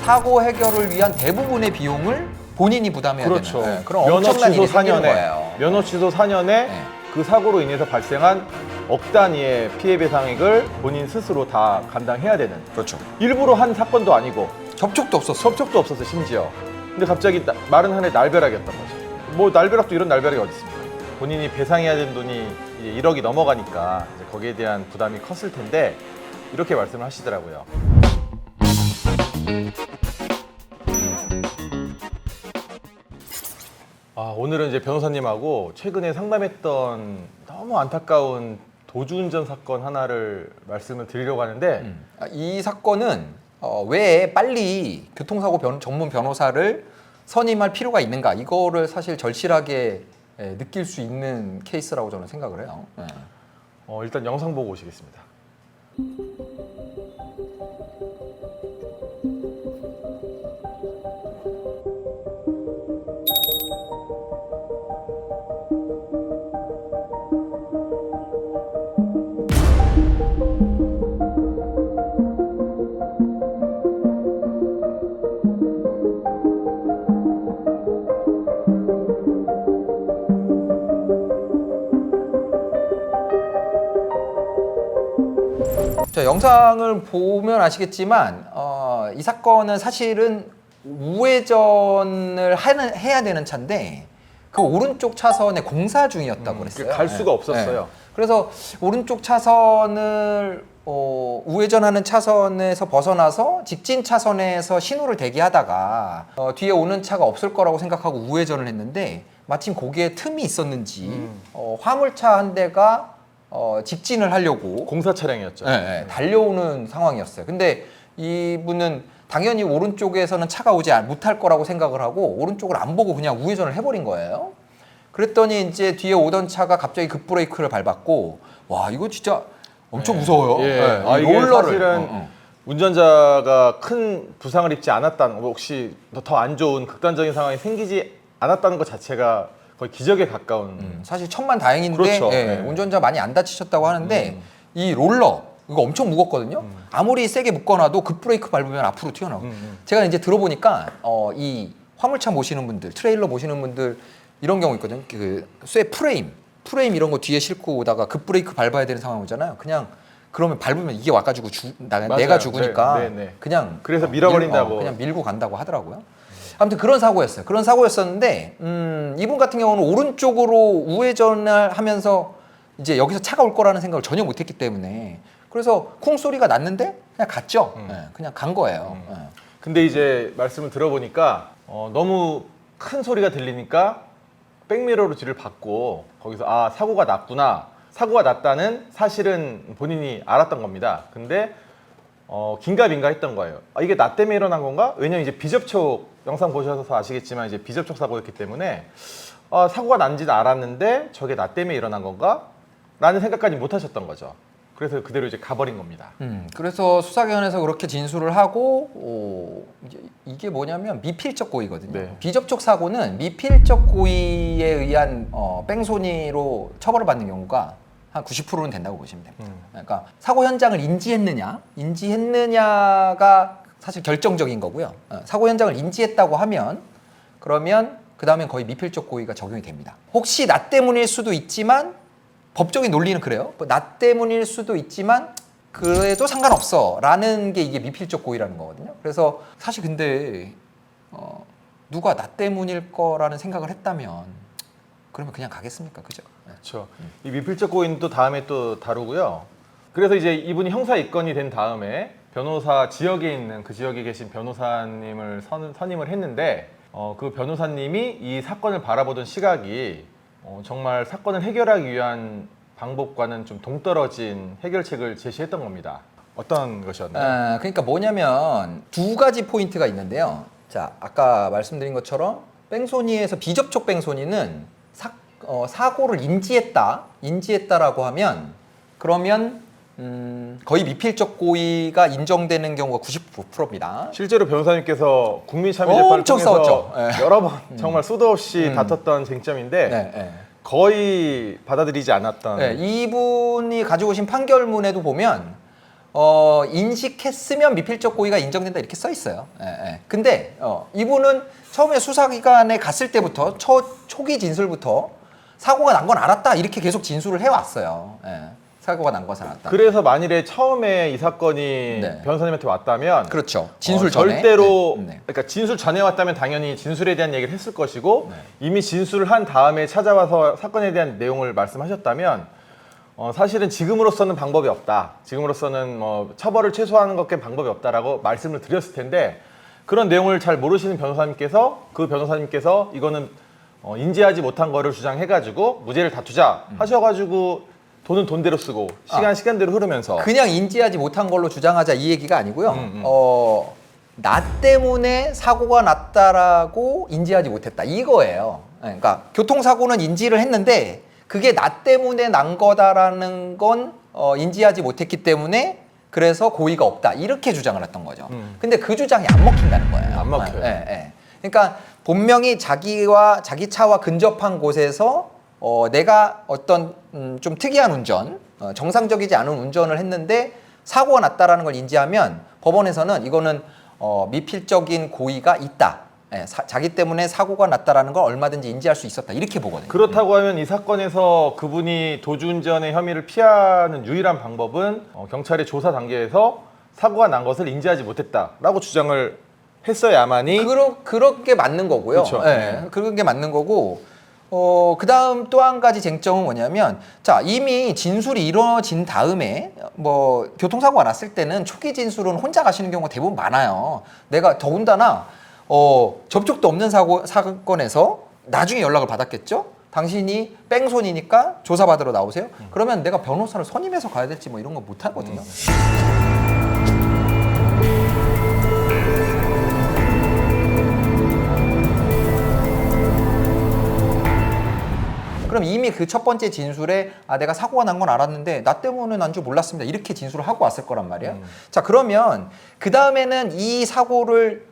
사고 해결을 위한 대부분의 비용을 본인이 부담해야 그렇죠. 되는 그런 면허 엄청난 취소 일이 생기는 4년에 거예요. 면허 취소 4년에 네. 그 사고로 인해서 발생한 억 단위의 피해 배상액을 본인 스스로 다 감당해야 되는. 그렇죠. 일부러 한 사건도 아니고 접촉도 없었어. 접촉도 없었어 심지어. 근데 갑자기 마른 하늘 날벼락이었던 거죠. 뭐 날벼락도 이런 날벼락이 어디 있습니까? 본인이 배상해야 되는 돈이 이제 1억이 넘어가니까 이제 거기에 대한 부담이 컸을 텐데 이렇게 말씀을 하시더라고요. 오늘은 이제 변호사님하고 최근에 상담했던 너무 안타까운 도주운전 사건 하나를 말씀을 드리려고 하는데 이 사건은 왜 빨리 교통사고 전문 변호사를 선임할 필요가 있는가 이거를 사실 절실하게 느낄 수 있는 케이스라고 저는 생각을 해요. 일단 영상 보고 오시겠습니다. 자, 영상을 보면 아시겠지만 이 사건은 사실은 우회전을 해야 되는 차인데 그 오른쪽 차선에 공사 중이었다고 그랬어요. 갈 수가 없었어요. 그래서 오른쪽 차선을 우회전하는 차선에서 벗어나서 직진 차선에서 신호를 대기하다가 뒤에 오는 차가 없을 거라고 생각하고 우회전을 했는데 마침 거기에 틈이 있었는지 화물차 한 대가 직진을 하려고 공사 차량이었죠. 달려오는 상황이었어요. 근데 이분은 당연히 오른쪽에서는 차가 오지 못할 거라고 생각을 하고 오른쪽을 안 보고 그냥 우회전을 해버린 거예요. 그랬더니 이제 뒤에 오던 차가 갑자기 급브레이크를 밟았고 와 이거 진짜 엄청 무서워요. 이게 롤러를. 사실은 운전자가 큰 부상을 입지 않았다는, 혹시 더 안 좋은 극단적인 상황이 생기지 않았다는 것 자체가 거의 기적에 가까운. 사실 천만 다행인데 그렇죠. 운전자 많이 안 다치셨다고 하는데 이 롤러 이거 엄청 무겁거든요. 아무리 세게 묶어놔도 급브레이크 밟으면 앞으로 튀어나오고. 제가 이제 들어보니까 이 화물차 모시는 분들, 트레일러 모시는 분들 이런 경우 있거든요. 그 쇠 프레임 이런 거 뒤에 싣고 오다가 급브레이크 밟아야 되는 상황 오잖아요. 그냥 그러면 밟으면 이게 와가지고 내가 죽으니까 그냥 그래서 밀어버린다고. 그냥 밀고 간다고 하더라고요. 아무튼 그런 사고였어요. 그런 사고였었는데 이분 같은 경우는 오른쪽으로 우회전을 하면서 이제 여기서 차가 올 거라는 생각을 전혀 못했기 때문에 그래서 쿵 소리가 났는데 그냥 갔죠. 그냥 간 거예요. 근데 이제 말씀을 들어보니까 너무 큰 소리가 들리니까 백미러로 뒤를 받고 거기서 사고가 났구나. 사고가 났다는 사실은 본인이 알았던 겁니다. 근데 긴가민가 했던 거예요. 이게 나 때문에 일어난 건가? 왜냐면 이제 비접촉 영상 보셔서 아시겠지만 이제 비접촉 사고였기 때문에 사고가 난지는 알았는데 저게 나 때문에 일어난 건가? 라는 생각까지 못 하셨던 거죠. 그래서 그대로 이제 가버린 겁니다. 그래서 수사기관에서 그렇게 진술을 하고 이게 뭐냐면 미필적 고의거든요. 네. 비접촉 사고는 미필적 고의에 의한 뺑소니로 처벌을 받는 경우가 한 90%는 된다고 보시면 됩니다. 그러니까 사고 현장을 인지했느냐가 사실 결정적인 거고요. 사고 현장을 인지했다고 하면 그러면 그 다음엔 거의 미필적 고의가 적용이 됩니다. 혹시 나 때문일 수도 있지만 법적인 논리는 그래요. 나 때문일 수도 있지만 그래도 상관없어 라는 게 이게 미필적 고의라는 거거든요. 그래서 사실 근데 누가 나 때문일 거라는 생각을 했다면 그러면 그냥 가겠습니까? 그죠? 그렇죠. 이 미필적 고의는 또 다음에 또 다루고요. 그래서 이제 이분이 형사 입건이 된 다음에 변호사 지역에 있는 그 지역에 계신 변호사님을 선임을 했는데 그 변호사님이 이 사건을 바라보던 시각이 정말 사건을 해결하기 위한 방법과는 좀 동떨어진 해결책을 제시했던 겁니다. 어떤 것이었나요? 그러니까 뭐냐면 두 가지 포인트가 있는데요. 자, 아까 말씀드린 것처럼 뺑소니에서 비접촉 뺑소니는 사고를 인지했다라고 하면 그러면 거의 미필적 고의가 인정되는 경우가 99%입니다. 실제로 변호사님께서 국민참여재판을 엄청 통해서 싸웠죠. 여러 번 정말 수도 없이 다퉜던 쟁점인데 거의 받아들이지 않았던. 이분이 가지고 오신 판결문에도 보면 인식했으면 미필적 고의가 인정된다 이렇게 써 있어요. 예, 예. 근데 이분은 처음에 수사기관에 갔을 때부터 초기 진술부터 사고가 난 건 알았다 이렇게 계속 진술을 해왔어요. 예. 사고가 난 것은 알았다. 그래서 만일에 처음에 이 사건이 네. 변호사님한테 왔다면 그렇죠. 진술 전에 절대로 네, 네. 그러니까 진술 전에 왔다면 당연히 진술에 대한 얘기를 했을 것이고 네. 이미 진술을 한 다음에 찾아와서 사건에 대한 내용을 말씀하셨다면 사실은 지금으로서는 방법이 없다. 지금으로서는 뭐 처벌을 최소화하는 것밖에 방법이 없다라고 말씀을 드렸을 텐데 그런 내용을 잘 모르시는 변호사님께서 이거는 인지하지 못한 거를 주장해가지고 무죄를 다투자 하셔가지고 돈은 돈대로 쓰고 시간대로 흐르면서 그냥 인지하지 못한 걸로 주장하자 이 얘기가 아니고요. 나 때문에 사고가 났다라고 인지하지 못했다 이거예요. 그러니까 교통사고는 인지를 했는데 그게 나 때문에 난 거다라는 건 인지하지 못했기 때문에 그래서 고의가 없다 이렇게 주장을 했던 거죠. 근데 그 주장이 안 먹힌다는 거예요. 안 먹혀요. 예, 예. 그러니까 분명히 자기 차와 근접한 곳에서 내가 어떤 좀 특이한 운전, 정상적이지 않은 운전을 했는데 사고가 났다라는 걸 인지하면 법원에서는 이거는 미필적인 고의가 있다. 예, 자기 때문에 사고가 났다라는 걸 얼마든지 인지할 수 있었다. 이렇게 보거든요. 그렇다고 하면 이 사건에서 그분이 도주운전의 혐의를 피하는 유일한 방법은 경찰의 조사 단계에서 사고가 난 것을 인지하지 못했다라고 주장을 했어야만이 그렇게 맞는 거고요. 그렇죠. 예, 그런 게 맞는 거고 그 다음 또 한 가지 쟁점은 뭐냐면 자 이미 진술이 이루어진 다음에 뭐 교통사고가 났을 때는 초기 진술은 혼자 가시는 경우가 대부분 많아요. 내가 더군다나 접촉도 없는 사건에서 나중에 연락을 받았겠죠. 당신이 뺑소니니까 조사받으러 나오세요. 그러면 내가 변호사를 선임해서 가야 될지 뭐 이런 거 못 하거든요. 그럼 이미 그 첫 번째 진술에 내가 사고가 난 건 알았는데 나 때문에 난 줄 몰랐습니다. 이렇게 진술을 하고 왔을 거란 말이에요. 자 그러면 그 다음에는 이 사고를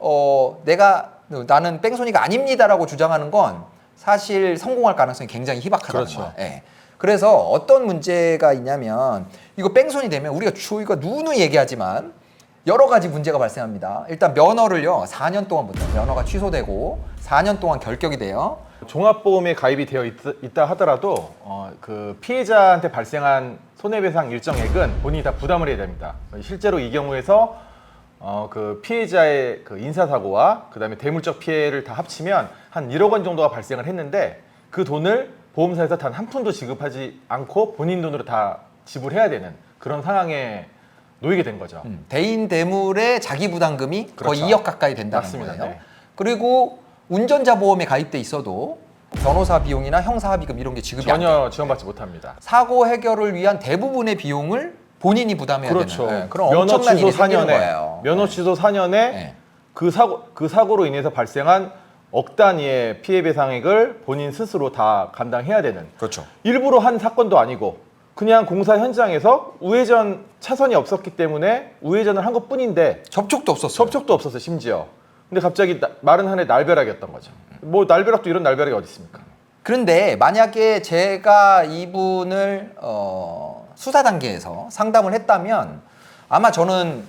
나는 뺑소니가 아닙니다라고 주장하는 건 사실 성공할 가능성이 굉장히 희박하다는 그렇죠. 거야. 예. 그래서 어떤 문제가 있냐면 이거 뺑소니 되면 우리가 저희가 누누이 얘기하지만 여러 가지 문제가 발생합니다. 일단 면허를요 4년 동안부터 면허가 취소되고 4년 동안 결격이 돼요. 종합보험에 가입이 되어 있다 하더라도 그 피해자한테 발생한 손해배상 일정액은 본인이 다 부담을 해야 됩니다. 실제로 이 경우에서 그 피해자의 그 인사사고와 그다음에 대물적 피해를 다 합치면 한 1억 원 정도가 발생을 했는데 그 돈을 보험사에서 단 한 푼도 지급하지 않고 본인 돈으로 다 지불해야 되는 그런 상황에 놓이게 된 거죠. 대인 대물의 자기 부담금이 그렇죠. 거의 2억 가까이 된다는 맞습니다. 거예요. 네. 그리고 운전자 보험에 가입돼 있어도 변호사 비용이나 형사 합의금 이런 게 지급이 안 돼요. 전혀 지원받지 못합니다. 사고 해결을 위한 대부분의 비용을 본인이 부담해야 그렇죠. 되는 그런 면허 엄청난 취소 일이 생기는 4년에 거예요. 면허 취소 4년에 네. 그 사고로 인해서 발생한 억 단위의 피해 배상액을 본인 스스로 다 감당해야 되는 그렇죠. 일부러 한 사건도 아니고 그냥 공사 현장에서 우회전 차선이 없었기 때문에 우회전을 한 것뿐인데 접촉도 없었어요. 접촉도 없었어요 심지어. 근데 갑자기 마른 하늘에 날벼락이었던 거죠. 뭐 날벼락도 이런 날벼락이 어디 있습니까? 그런데 만약에 제가 이분을 수사 단계에서 상담을 했다면 아마 저는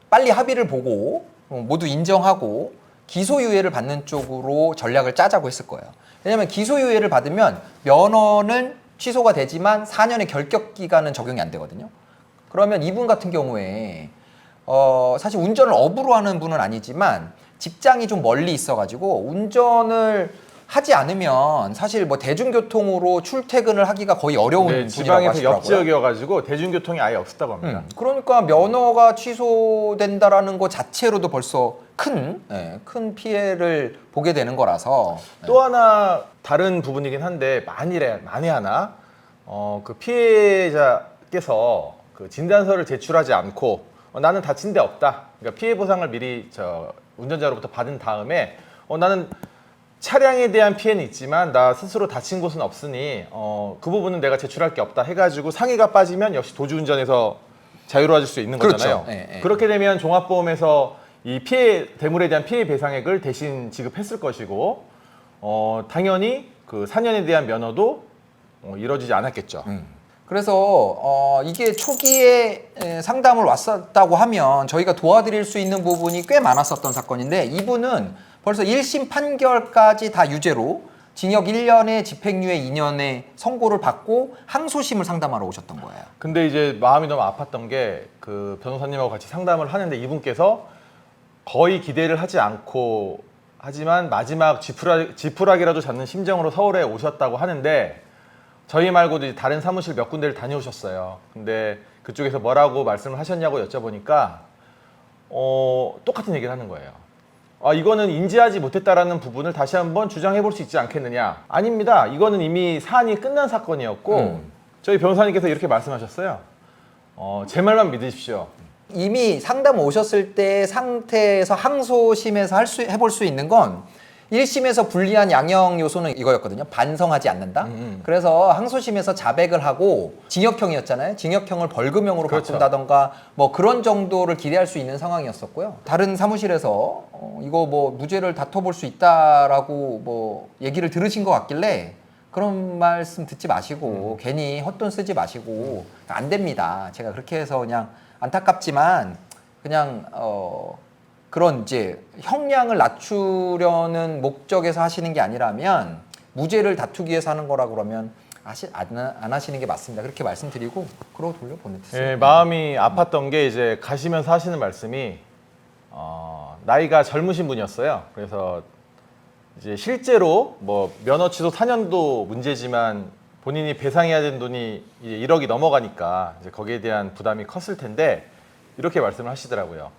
빨리 합의를 보고 모두 인정하고 기소유예를 받는 쪽으로 전략을 짜자고 했을 거예요. 왜냐하면 기소유예를 받으면 면허는 취소가 되지만 4년의 결격 기간은 적용이 안 되거든요. 그러면 이분 같은 경우에 사실 운전을 업으로 하는 분은 아니지만 직장이 좀 멀리 있어가지고 운전을 하지 않으면 사실 뭐 대중교통으로 출퇴근을 하기가 거의 어려운 네, 분이라고 지방에서 하시더라고요. 옆 지역이어가지고 대중교통이 아예 없었다고 합니다. 그러니까 면허가 취소된다라는 것 자체로도 벌써 큰 피해를 보게 되는 거라서 또 하나 다른 부분이긴 한데 만에 하나 그 피해자께서 그 진단서를 제출하지 않고 나는 다친 데 없다. 그러니까 피해 보상을 미리 운전자로부터 받은 다음에 나는 차량에 대한 피해는 있지만 나 스스로 다친 곳은 없으니 그 부분은 내가 제출할 게 없다 해가지고 상해가 빠지면 역시 도주운전에서 자유로워질 수 있는 거잖아요. 그렇죠. 예, 예. 그렇게 되면 종합보험에서 이 대물에 대한 피해 배상액을 대신 지급했을 것이고 당연히 그 4년에 대한 면허도 이루어지지 않았겠죠. 그래서 이게 초기에 상담을 왔었다고 하면 저희가 도와드릴 수 있는 부분이 꽤 많았었던 사건인데 이분은 벌써 1심 판결까지 다 유죄로 징역 1년에 집행유예 2년의 선고를 받고 항소심을 상담하러 오셨던 거예요. 근데 이제 마음이 너무 아팠던 게 그 변호사님하고 같이 상담을 하는데 이분께서 거의 기대를 하지 않고 하지만 마지막 지푸라기라도 잡는 심정으로 서울에 오셨다고 하는데 저희 말고도 이제 다른 사무실 몇 군데를 다녀오셨어요. 근데 그쪽에서 뭐라고 말씀을 하셨냐고 여쭤보니까 똑같은 얘기를 하는 거예요. 이거는 인지하지 못했다라는 부분을 다시 한번 주장해 볼 수 있지 않겠느냐. 아닙니다. 이거는 이미 사안이 끝난 사건이었고 저희 변호사님께서 이렇게 말씀하셨어요. 제 말만 믿으십시오. 이미 상담 오셨을 때 상태에서 항소심에서 해볼 수 있는 건 1심에서 불리한 양형 요소는 이거였거든요. 반성하지 않는다. 그래서 항소심에서 자백을 하고 징역형이었잖아요. 징역형을 벌금형으로 그렇죠. 바꾼다던가 뭐 그런 정도를 기대할 수 있는 상황이었었고요. 다른 사무실에서 이거 뭐 무죄를 다퉈볼 수 있다라고 뭐 얘기를 들으신 것 같길래 그런 말씀 듣지 마시고 괜히 헛돈 쓰지 마시고 안 됩니다. 제가 그렇게 해서 그냥 안타깝지만 그냥 그런 이제 형량을 낮추려는 목적에서 하시는 게 아니라면 무죄를 다투기 위해서 하는 거라 그러면 안 하시는 게 맞습니다. 그렇게 말씀드리고 그러고 돌려 보냈어요. 예, 마음이 아팠던 게 이제 가시면서 하시는 말씀이 나이가 젊으신 분이었어요. 그래서 이제 실제로 뭐 면허 취소 4년도 문제지만 본인이 배상해야 되는 돈이 이제 1억이 넘어가니까 이제 거기에 대한 부담이 컸을 텐데 이렇게 말씀을 하시더라고요.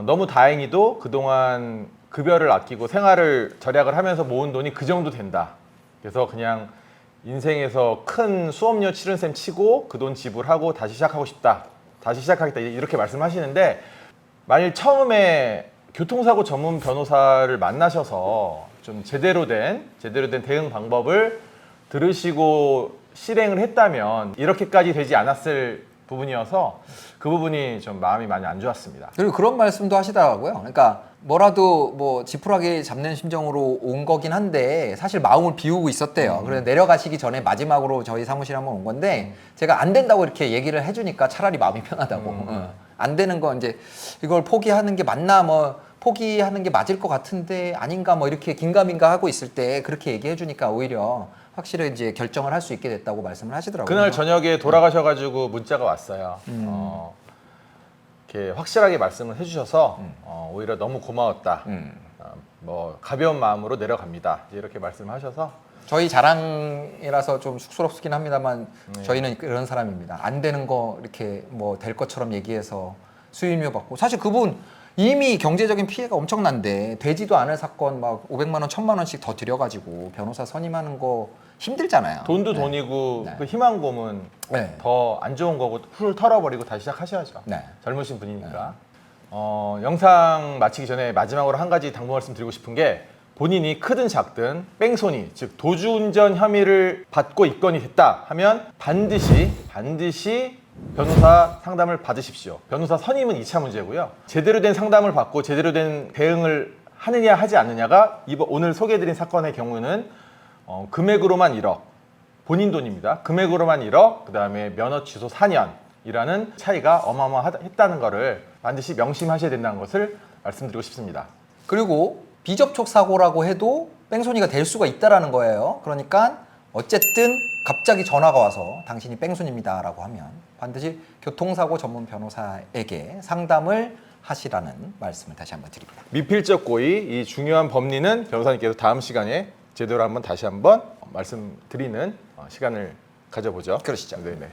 너무 다행히도 그동안 급여를 아끼고 생활을 절약을 하면서 모은 돈이 그 정도 된다. 그래서 그냥 인생에서 큰 수업료 치른 셈 치고 그 돈 지불하고 다시 시작하고 싶다. 다시 시작하겠다. 이렇게 말씀하시는데 만일 처음에 교통사고 전문 변호사를 만나셔서 좀 제대로 된 대응 방법을 들으시고 실행을 했다면 이렇게까지 되지 않았을 부분이어서 그 부분이 좀 마음이 많이 안 좋았습니다. 그리고 그런 말씀도 하시더라고요. 그러니까 뭐라도 뭐 지푸라기 잡는 심정으로 온 거긴 한데 사실 마음을 비우고 있었대요. 그래서 내려가시기 전에 마지막으로 저희 사무실에 한번 온 건데 제가 안 된다고 이렇게 얘기를 해주니까 차라리 마음이 편하다고. 안 되는 거 이제 이걸 포기하는 게 맞나 뭐 포기하는 게 맞을 것 같은데 아닌가 뭐 이렇게 긴가민가 하고 있을 때 그렇게 얘기해 주니까 오히려 확실히 이제 결정을 할 수 있게 됐다고 말씀을 하시더라고요. 그날 저녁에 돌아가셔가지고 문자가 왔어요. 이렇게 확실하게 말씀을 해주셔서 오히려 너무 고마웠다. 뭐 가벼운 마음으로 내려갑니다. 이렇게 말씀하셔서 저희 자랑이라서 좀 쑥스럽긴 합니다만 저희는 그런 사람입니다. 안 되는 거 이렇게 뭐 될 것처럼 얘기해서 수임료 받고 사실 그분 이미 경제적인 피해가 엄청난데 되지도 않을 사건 막 500만 원, 1000만 원씩 더 들여가지고 변호사 선임하는 거 힘들잖아요. 돈도 네. 돈이고 네. 그 희망고문 네. 더 안 좋은 거고 훌 털어버리고 다시 시작하셔야죠. 네. 젊으신 분이니까. 영상 마치기 전에 마지막으로 한 가지 당부 말씀 드리고 싶은 게 본인이 크든 작든 뺑소니, 즉 도주운전 혐의를 받고 입건이 됐다 하면 반드시 변호사 상담을 받으십시오. 변호사 선임은 2차 문제고요. 제대로 된 상담을 받고 제대로 된 대응을 하느냐 하지 않느냐가 오늘 소개해드린 사건의 경우는 금액으로만 1억, 본인 돈입니다. 금액으로만 1억, 그 다음에 면허 취소 4년이라는 차이가 어마어마했다는 것을 반드시 명심하셔야 된다는 것을 말씀드리고 싶습니다. 그리고 비접촉 사고라고 해도 뺑소니가 될 수가 있다라는 거예요. 그러니까 어쨌든 갑자기 전화가 와서 당신이 뺑소니입니다라고 하면 반드시 교통사고 전문 변호사에게 상담을 하시라는 말씀을 다시 한번 드립니다. 미필적 고의, 이 중요한 법리는 변호사님께서 다음 시간에 제대로 한번 다시 한번 말씀드리는 시간을 가져보죠. 그러시죠. 네네.